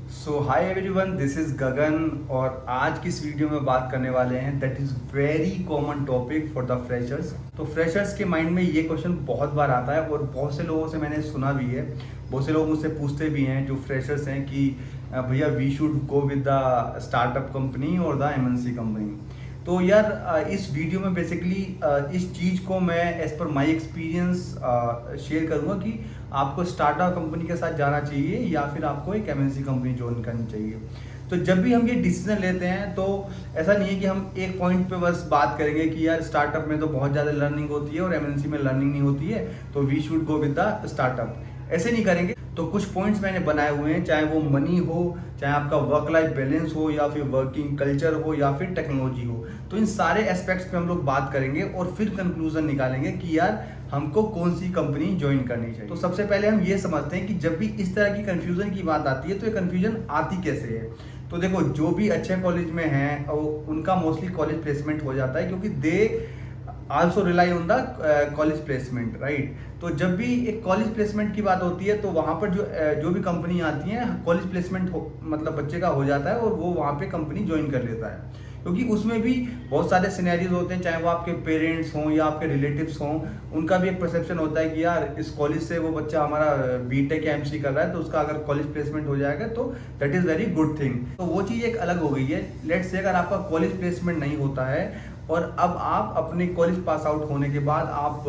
So hi everyone, this is Gagan और आज की इस वीडियो में बात करने वाले हैं that is very common topic for the freshers. तो फ्रेशर्स के माइंड में ये क्वेश्चन बहुत बार आता है और बहुत से लोगों से मैंने सुना भी है, बहुत से लोग मुझसे पूछते भी हैं जो फ्रेशर्स हैं कि भैया we should go with the startup company और द एमएनसी कंपनी। तो यार इस वीडियो में बेसिकली इस चीज़ को मैं as per my experience share करूँगा कि आपको स्टार्टअप कंपनी के साथ जाना चाहिए या फिर आपको एक एमएनसी कंपनी ज्वाइन करनी चाहिए। तो जब भी हम ये डिसीजन लेते हैं तो ऐसा नहीं है कि हम एक पॉइंट पे बस बात करेंगे कि यार स्टार्टअप में तो बहुत ज़्यादा लर्निंग होती है और एमएनसी में लर्निंग नहीं होती है तो we should go with the startup, ऐसे नहीं करेंगे। तो कुछ पॉइंट्स मैंने बनाए हुए हैं, चाहे वो मनी हो, चाहे आपका वर्क लाइफ बैलेंस हो या फिर वर्किंग कल्चर हो या फिर टेक्नोलॉजी हो। तो इन सारे एस्पेक्ट्स पे हम लोग बात करेंगे और फिर कंक्लूजन निकालेंगे कि यार हमको कौन सी कंपनी ज्वाइन करनी चाहिए। तो सबसे पहले हम ये समझते हैं कि जब भी इस तरह की कंफ्यूजन की बात आती है तो ये कंफ्यूजन आती कैसे है। तो देखो, जो भी अच्छे कॉलेज में हैं उनका मोस्टली कॉलेज प्लेसमेंट हो जाता है क्योंकि they also rely on the college placement, right. तो जब भी एक कॉलेज प्लेसमेंट की बात होती है तो वहाँ पर जो भी कंपनी आती है कॉलेज प्लेसमेंट मतलब बच्चे का हो जाता है और वो वहाँ पे कंपनी ज्वाइन कर लेता है, क्योंकि उसमें भी बहुत सारे सिनेरियोज होते हैं, चाहे वो आपके पेरेंट्स हों या आपके रिलेटिव्स हों, उनका भी एक परसेप्शन होता है कि यार इस कॉलेज से वो बच्चा हमारा बीटेक या एमसी कर रहा है तो उसका अगर कॉलेज प्लेसमेंट हो जाएगा तो that is very good thing. तो वो चीज़ एक अलग हो गई है। लेट्स से अगर आपका कॉलेज प्लेसमेंट नहीं होता है और अब आप अपने कॉलेज पास आउट होने के बाद आप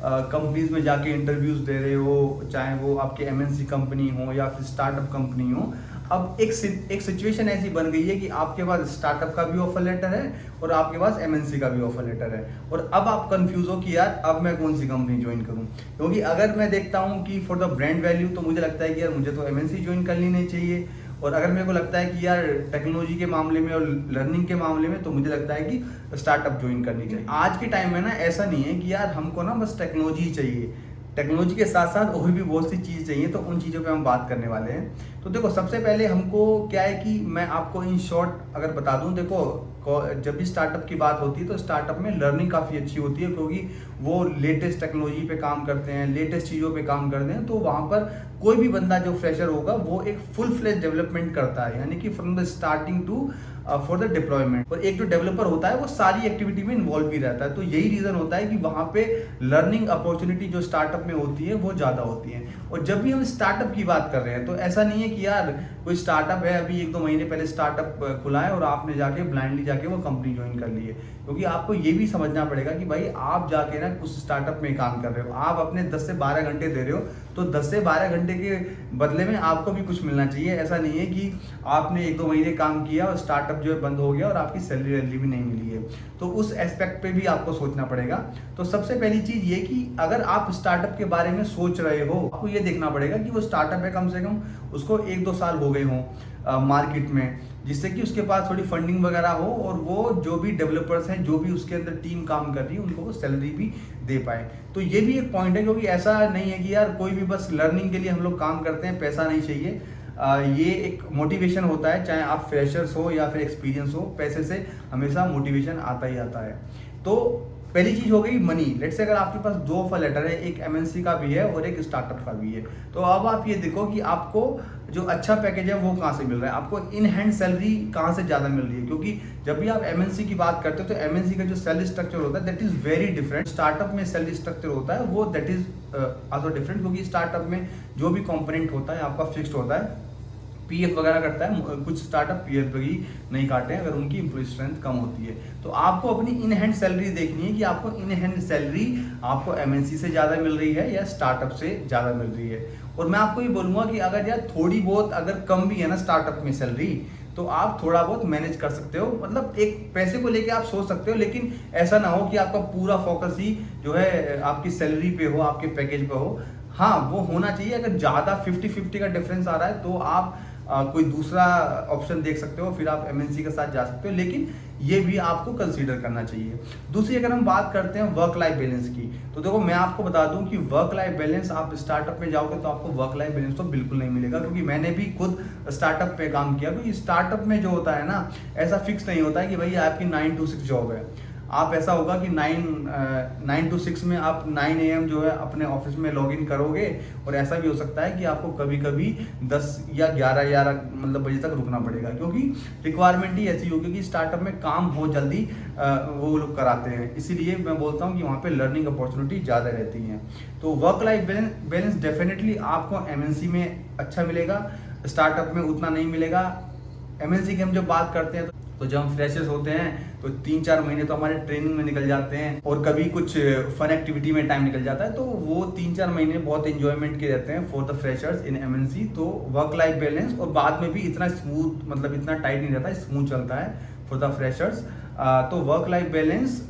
कंपनीज में जाके इंटरव्यूज दे रहे हो, चाहे वो आपके एमएनसी कंपनी हो या फिर स्टार्टअप कंपनी हो। अब एक सिचुएशन ऐसी बन गई है कि आपके पास स्टार्टअप का भी ऑफर लेटर है और आपके पास एमएनसी का भी ऑफर लेटर है और अब आप कंफ्यूज हो कि यार अब मैं कौन सी कंपनी ज्वाइन करूं। क्योंकि अगर मैं देखता हूं कि फॉर द ब्रांड वैल्यू तो मुझे लगता है कि यार मुझे तो एमएनसी ज्वाइन कर लेनी चाहिए, और अगर मेरे को लगता है कि यार टेक्नोलॉजी के मामले में और लर्निंग के मामले में तो मुझे लगता है कि स्टार्टअप ज्वाइन करनी चाहिए। आज के टाइम में ना ऐसा नहीं है कि यार हमको ना बस टेक्नोलॉजी चाहिए, टेक्नोलॉजी के साथ साथ और भी बहुत सी चीज़ चाहिए, तो उन चीज़ों पे हम बात करने वाले हैं। तो देखो, सबसे पहले हमको क्या है कि मैं आपको इन शॉर्ट अगर बता दूं, देखो जब भी स्टार्टअप की बात होती है तो स्टार्टअप में लर्निंग काफ़ी अच्छी होती है क्योंकि वो लेटेस्ट टेक्नोलॉजी पे काम करते हैं, लेटेस्ट चीज़ों पे काम करते हैं। तो वहाँ पर कोई भी बंदा जो फ्रेशर होगा वो एक फुल फ्लेज डेवलपमेंट करता है, यानी कि from the starting to for the deployment. और एक जो डेवलपर होता है वो सारी एक्टिविटी में इन्वॉल्व भी रहता है। तो यही रीज़न होता है कि वहाँ पे लर्निंग अपॉर्चुनिटी जो स्टार्टअप में होती है वो ज़्यादा होती है। और जब भी हम स्टार्टअप की बात कर रहे हैं तो ऐसा नहीं है कि यार कोई स्टार्टअप है, अभी 1-2 महीने पहले स्टार्टअप खुला है और आपने जाके ब्लाइंडली जाके वो कंपनी ज्वाइन कर ली है। क्योंकि आपको ये भी समझना पड़ेगा कि भाई आप जाके ना उस स्टार्टअप में काम कर रहे हो, आप अपने 10 से 12 घंटे दे रहे हो, तो 10 से 12 घंटे के बदले में आपको भी कुछ मिलना चाहिए। ऐसा नहीं है कि आपने 1-2 महीने काम किया और स्टार्टअप जो है बंद हो गया और आपकी सैलरी वैलरी भी नहीं मिली है, तो उस एस्पेक्ट पे भी आपको सोचना पड़ेगा। तो सबसे पहली चीज़ ये कि अगर आप स्टार्टअप के बारे में सोच रहे हो, आपको ये देखना पड़ेगा कि वो स्टार्टअप है कम से कम उसको 1-2 साल हो गए हों मार्केट में, जिससे कि उसके पास थोड़ी फंडिंग वगैरह हो और वो जो भी डेवलपर्स हैं, जो भी उसके अंदर टीम काम कर रही है, उनको वो सैलरी भी दे पाए। तो ये भी एक पॉइंट है, क्योंकि ऐसा नहीं है कि यार कोई भी बस लर्निंग के लिए हम लोग काम करते हैं, पैसा नहीं चाहिए। ये एक मोटिवेशन होता है, चाहे आप फ्रेशर्स हो या फिर एक्सपीरियंस हो, पैसे से हमेशा मोटिवेशन आता ही आता है। तो पहली चीज हो गई मनी। लेट्स से अगर आपके पास 2 ऑफर लेटर है, एक एमएनसी का भी है और एक स्टार्टअप का भी है, तो अब आप ये देखो कि आपको जो अच्छा पैकेज है वो कहाँ से मिल रहा है, आपको इन हैंड सैलरी कहाँ से ज़्यादा मिल रही है। क्योंकि जब भी आप एमएनसी की बात करते हो तो एमएनसी का जो सैलरी स्ट्रक्चर होता है that is very different. Startup में सैलरी स्ट्रक्चर होता है वो दैट इज आल्सो डिफरेंट, क्योंकि स्टार्टअप में जो भी कॉम्पोनेंट होता है आपका फिक्स्ड होता है, पीएफ वगैरह करता है। कुछ स्टार्टअप पीएफ भी नहीं काटते हैं अगर उनकी एम्प्लॉय स्ट्रेंथ कम होती है। तो आपको अपनी इन हैंड सैलरी देखनी है कि आपको इन हैंड सैलरी आपको एमएनसी से ज़्यादा मिल रही है या स्टार्टअप से ज़्यादा मिल रही है। और मैं आपको ये बोलूँगा कि अगर यार थोड़ी बहुत अगर कम भी है ना स्टार्टअप में सैलरी, तो आप थोड़ा बहुत मैनेज कर सकते हो, मतलब एक पैसे को लेके आप सोच सकते हो, लेकिन ऐसा ना हो कि आपका पूरा फोकस ही जो है आपकी सैलरी पे हो, आपके पैकेज पे हो। हाँ, वो होना चाहिए। अगर ज़्यादा 50-50 का डिफरेंस आ रहा है तो आप कोई दूसरा ऑप्शन देख सकते हो, फिर आप एमएनसी के साथ जा सकते हो, लेकिन ये भी आपको कंसीडर करना चाहिए। दूसरी अगर हम बात करते हैं वर्क लाइफ बैलेंस की, तो देखो मैं आपको बता दूं कि वर्क लाइफ बैलेंस आप स्टार्टअप में जाओगे तो आपको वर्क लाइफ बैलेंस तो बिल्कुल नहीं मिलेगा, क्योंकि मैंने भी खुद स्टार्टअप पे काम किया। क्योंकि स्टार्टअप में जो होता है ना, ऐसा फिक्स नहीं होता है कि भाई आपकी 9 to 6 जॉब है। आप ऐसा होगा कि 9 to 6 में आप 9 AM जो है अपने ऑफिस में लॉग इन करोगे, और ऐसा भी हो सकता है कि आपको कभी कभी 10 या 11 मतलब बजे तक रुकना पड़ेगा, क्योंकि रिक्वायरमेंट ही ऐसी होगी कि स्टार्टअप में काम हो जल्दी वो लोग कराते हैं। इसीलिए मैं बोलता हूँ कि वहाँ पे लर्निंग अपॉर्चुनिटी ज़्यादा रहती हैं। तो वर्क लाइफ बैलेंस डेफिनेटली आपको एमएनसी में अच्छा मिलेगा, स्टार्टअप में उतना नहीं मिलेगा। एमएनसी की हम जब बात करते हैं तो जब हम फ्रेशर्स होते हैं तो 3-4 महीने तो हमारे ट्रेनिंग में निकल जाते हैं, और कभी कुछ फन एक्टिविटी में टाइम निकल जाता है, तो वो 3-4 महीने बहुत एंजॉयमेंट के रहते हैं for the freshers in MNC. तो वर्क लाइफ बैलेंस और बाद में भी इतना स्मूथ, मतलब इतना टाइट नहीं रहता, स्मूथ चलता है फॉर द फ्रेशर्स। तो वर्क लाइफ बैलेंस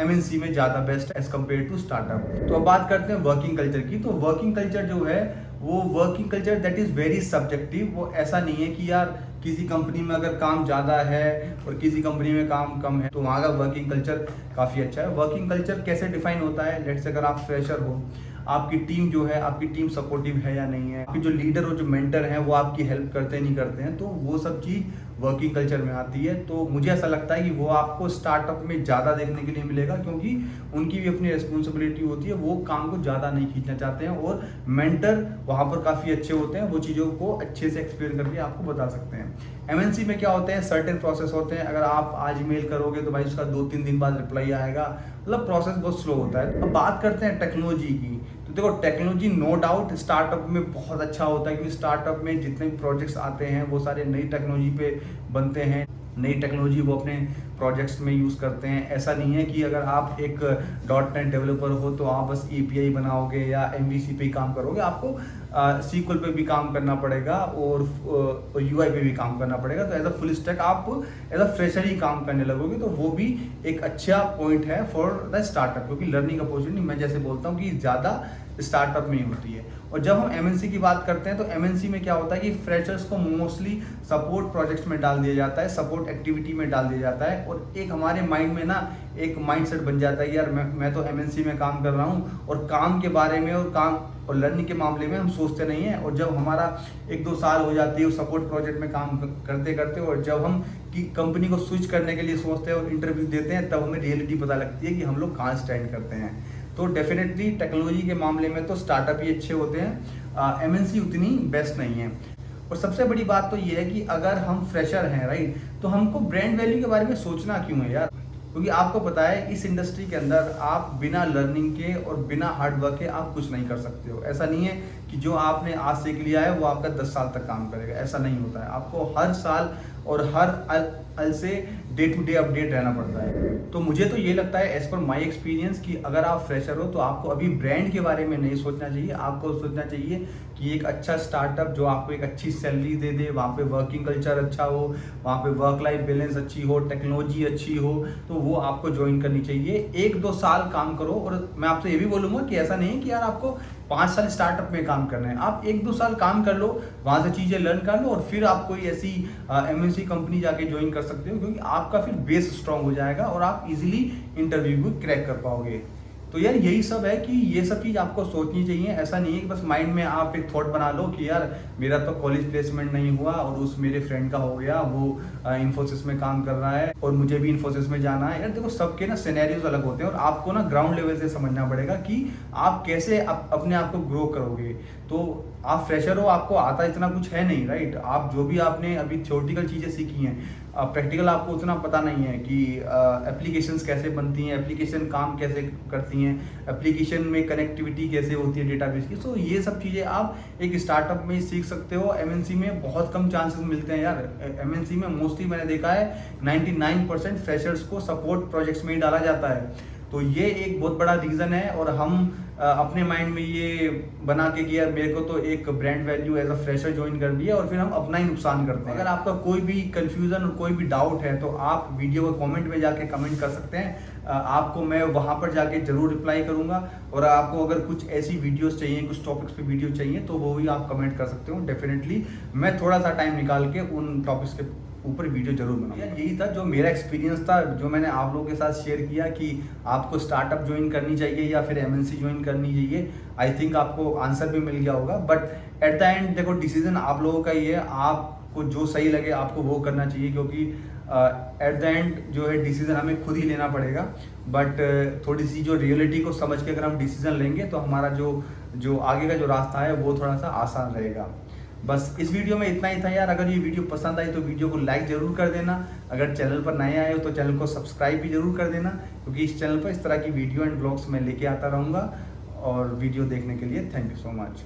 एमएनसी में ज़्यादा best as compare to startup. तो अब बात करते हैं वर्किंग कल्चर की। तो वर्किंग कल्चर जो है वो working culture that is very subjective. वो ऐसा नहीं है कि यार किसी कंपनी में अगर काम ज़्यादा है और किसी कंपनी में काम कम है तो वहाँ का वर्किंग कल्चर काफ़ी अच्छा है। वर्किंग कल्चर कैसे डिफाइन होता है? लेट्स से अगर आप फ्रेशर हो, आपकी टीम जो है, आपकी टीम सपोर्टिव है या नहीं है, आपके जो लीडर और जो मेंटर हैं वो आपकी हेल्प करते हैं नहीं करते हैं, तो वो सब चीज़ वर्किंग कल्चर में आती है। तो मुझे ऐसा लगता है कि वो आपको स्टार्टअप में ज़्यादा देखने के लिए मिलेगा, क्योंकि उनकी भी अपनी रिस्पॉन्सिबिलिटी होती है, वो काम को ज़्यादा नहीं खींचना चाहते हैं, और मेंटर वहाँ पर काफ़ी अच्छे होते हैं, वो चीज़ों को अच्छे से एक्सप्लेन करके आपको बता सकते हैं। एमएनसी में क्या होते हैं, सर्टेन प्रोसेस होते हैं। अगर आप आज मेल करोगे तो भाई उसका 2-3 दिन बाद रिप्लाई आएगा, मतलब प्रोसेस बहुत स्लो होता है। अब बात करते हैं टेक्नोलॉजी की। तो देखो टेक्नोलॉजी नो डाउट स्टार्टअप में बहुत अच्छा होता है, क्योंकि स्टार्टअप में जितने भी प्रोजेक्ट्स आते हैं वो सारे नई टेक्नोलॉजी पे बनते हैं, नई टेक्नोलॉजी वो अपने प्रोजेक्ट्स में यूज़ करते हैं। ऐसा नहीं है कि अगर आप एक .NET डेवलपर हो तो आप बस API बनाओगे या MVC पे ही काम करोगे, आपको SQL पे भी काम करना पड़ेगा और UI पे भी काम करना पड़ेगा। तो एज अ फुल स्टैक आप एज अ फ्रेशर ही काम करने लगोगे, तो वो भी एक अच्छा पॉइंट है फॉर द स्टार्टअप, क्योंकि लर्निंग अपॉर्चुनिटी मैं जैसे बोलता हूँ कि ज़्यादा स्टार्टअप में ही होती है। और जब हम एमएनसी की बात करते हैं तो एमएनसी में क्या होता है कि फ्रेशर्स को मोस्टली सपोर्ट प्रोजेक्ट्स में डाल दिया जाता है, सपोर्ट एक्टिविटी में डाल दिया जाता है, और एक हमारे माइंड में ना एक माइंडसेट बन जाता है यार मैं तो एमएनसी में काम कर रहा हूँ, और काम के बारे में और काम और लर्निंग के मामले में हम सोचते नहीं हैं। और जब हमारा 1-2 साल हो जाती है सपोर्ट प्रोजेक्ट में काम करते करते, और जब हम कि कंपनी को स्विच करने के लिए सोचते हैं और इंटरव्यू देते हैं, तब हमें रियलिटी पता लगती है कि हम लोग कहाँ स्टैंड करते हैं। तो डेफिनेटली टेक्नोलॉजी के मामले में तो स्टार्टअप ही अच्छे होते हैं, एमएनसी उतनी बेस्ट नहीं है। और सबसे बड़ी बात तो ये है कि अगर हम फ्रेशर हैं राइट, तो हमको ब्रांड वैल्यू के बारे में सोचना क्यों है यार? क्योंकि आपको पता है इस इंडस्ट्री के अंदर आप बिना लर्निंग के और बिना हार्ड वर्क के आप कुछ नहीं कर सकते हो। ऐसा नहीं है कि जो आपने आज सीख लिया है वो आपका 10 साल तक काम करेगा, ऐसा नहीं होता है। आपको हर साल और हर अल से डे टू डे अपडेट रहना पड़ता है। तो मुझे तो ये लगता है एज पर माई एक्सपीरियंस कि अगर आप फ्रेशर हो तो आपको अभी ब्रांड के बारे में नहीं सोचना चाहिए। आपको सोचना चाहिए कि एक अच्छा स्टार्टअप जो आपको एक अच्छी सैलरी दे दे, वहाँ पे वर्किंग कल्चर अच्छा हो, वहाँ पे वर्क लाइफ बैलेंस अच्छी हो, टेक्नोलॉजी अच्छी हो, तो वो आपको ज्वाइन करनी चाहिए। 1-2 साल काम करो। और मैं आपसे ये भी बोलूँगा कि ऐसा नहीं है कि यार आपको 5 साल स्टार्टअप में काम करना है, आप 1-2 साल काम कर लो, वहाँ से चीज़ें लर्न कर लो, और फिर आप कोई ऐसी एमएनसी कंपनी जाके ज्वाइन कर सकते हो, क्योंकि आपका फिर बेस स्ट्रांग हो जाएगा और आप इजीली इंटरव्यू भी क्रैक कर पाओगे। तो यार यही सब है कि ये सब चीज़ आपको सोचनी चाहिए। ऐसा नहीं है कि बस माइंड में आप एक थॉट बना लो कि यार मेरा तो कॉलेज प्लेसमेंट नहीं हुआ और उस मेरे फ्रेंड का हो गया, वो इन्फोसिस में काम कर रहा है और मुझे भी इन्फोसिस में जाना है। यार देखो सबके ना सिनेरियोज अलग होते हैं, और आपको ना ग्राउंड लेवल से समझना पड़ेगा कि आप कैसे अपने आप को ग्रो करोगे। तो आप फ्रेशर हो, आपको आता इतना कुछ है नहीं राइट। आप जो भी आपने अभी थ्योरेटिकल चीज़ें सीखी हैं, प्रैक्टिकल आपको उतना पता नहीं है कि एप्लीकेशंस कैसे बनती हैं, एप्लीकेशन काम कैसे करती हैं, एप्लीकेशन में कनेक्टिविटी कैसे होती है डेटाबेस की। सो ये सब चीज़ें आप एक स्टार्टअप में सीख सकते हो। एमएनसी में बहुत कम चांसेस मिलते हैं यार। एमएनसी में मोस्टली मैंने देखा है 99% फ्रेशर्स को सपोर्ट प्रोजेक्ट्स में ही डाला जाता है। तो ये एक बहुत बड़ा रीज़न है, और हम अपने माइंड में ये बना के कि यार मेरे को तो एक brand value as a fresher join कर दिया, और फिर हम अपना ही नुकसान करते हैं। अगर आपका कोई भी कंफ्यूजन और कोई भी डाउट है तो आप वीडियो को कमेंट में जाके कमेंट कर सकते हैं। आपको मैं वहाँ पर जाके जरूर रिप्लाई करूँगा। और आपको अगर कुछ ऐसी वीडियोस चाहिए, कुछ टॉपिक्स पे वीडियो चाहिए, तो वो भी आप कमेंट कर सकते हो। डेफिनेटली मैं थोड़ा सा टाइम निकाल के उन टॉपिक्स ऊपर वीडियो जरूर बनाऊंगा। यही था जो मेरा एक्सपीरियंस था, जो मैंने आप लोगों के साथ शेयर किया कि आपको स्टार्टअप ज्वाइन करनी चाहिए या फिर एमएनसी ज्वाइन करनी चाहिए। आई थिंक आपको आंसर भी मिल गया होगा, बट एट द एंड देखो डिसीजन आप लोगों का ही है, आपको जो सही लगे आपको वो करना चाहिए, क्योंकि एट द एंड जो है डिसीजन हमें खुद ही लेना पड़ेगा। बट थोड़ी सी जो रियलिटी को समझ के अगर हम डिसीजन लेंगे तो हमारा जो आगे का जो रास्ता है वो थोड़ा सा आसान रहेगा। बस इस वीडियो में इतना ही था यार। अगर ये वीडियो पसंद आई तो वीडियो को लाइक जरूर कर देना। अगर चैनल पर नए आए हो तो चैनल को सब्सक्राइब भी जरूर कर देना, क्योंकि इस चैनल पर इस तरह की वीडियो एंड ब्लॉग्स मैं लेके आता रहूँगा। और वीडियो देखने के लिए थैंक यू सो मच।